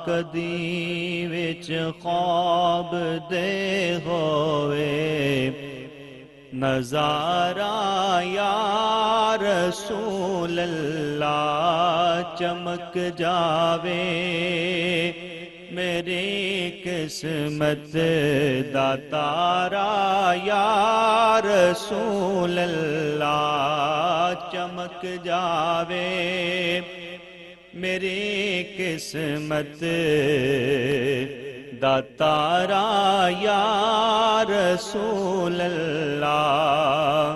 کدی وچ خواب دے ہوئے نظارہ یا رسول اللہ چمک جاوے میری قسمت دا تارا یا رسول اللہ چمک جاوے میری قسمت دا تارا یا رسول اللہ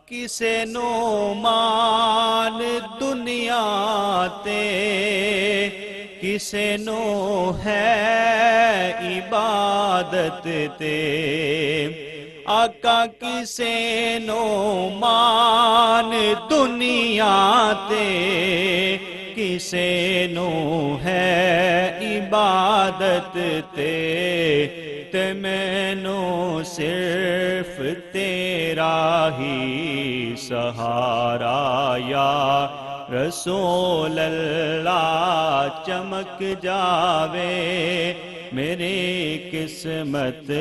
کسے نو مان دنیا تے کسے نو ہے عبادت تے آقا کسے نو مان دنیا تے کسے نو ہے عبادت تے مینوں صرف تیرا ہی سہارا یا رسول اللہ چمک جاوے میری قسمت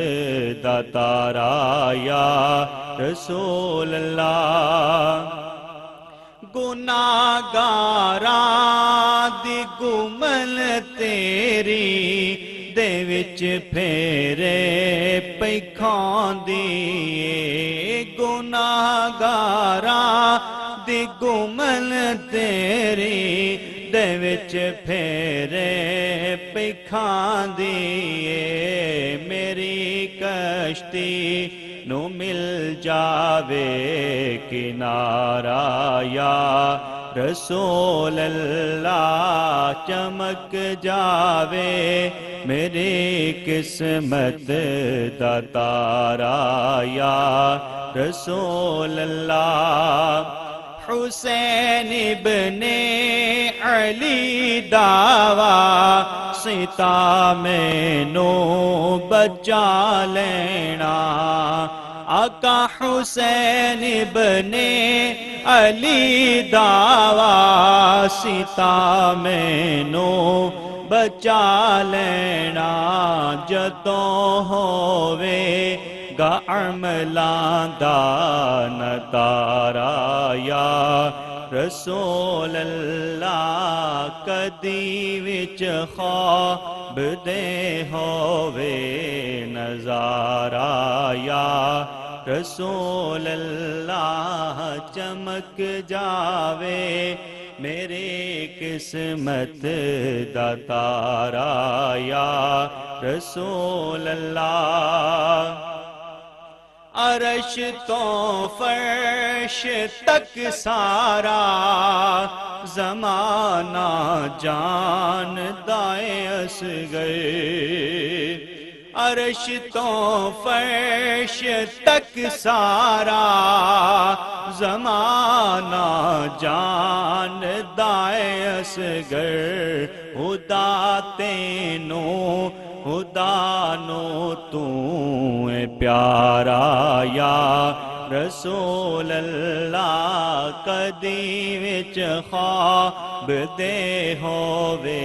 دا تارا یا رسول اللہ گناہگاراں دی گمل تیری دے وچ پھیرے پئی کھاندی گناہگاراں دی گمل تیری دے وچ پھیرے پئی کھاندی میری کشتی نو مل جاوے کنارہ یا رسول اللہ چمک جاوے میری قسمت دا تارا یا رسول اللہ حسین ابن علی دعویٰ ستا میں نو بچا لینا آقا حسین ابن علی دعویٰ ستا میں نو بچا لینا جدوں ہووے گا عملاں دا نتارا یا رسول اللہ کدی وچ خواب دے ہووے نظارہ یا رسول اللہ چمک جاوے میری قسمت دا تارا یا رسول اللہ عرش تو فرش تک سارا زمانہ جان دائے اصغر عرش تو فرش تک سارا زمانہ جان دائے اصغر خدا تینوں خدا نو تو اے پیارا یا رسول اللہ کدی وچ خواب دے ہووے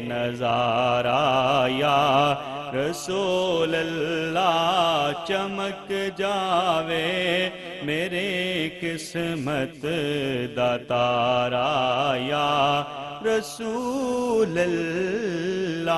نظارہ یا رسول اللہ چمک جاوے میرے قسمت دا تارا یا رسول اللہ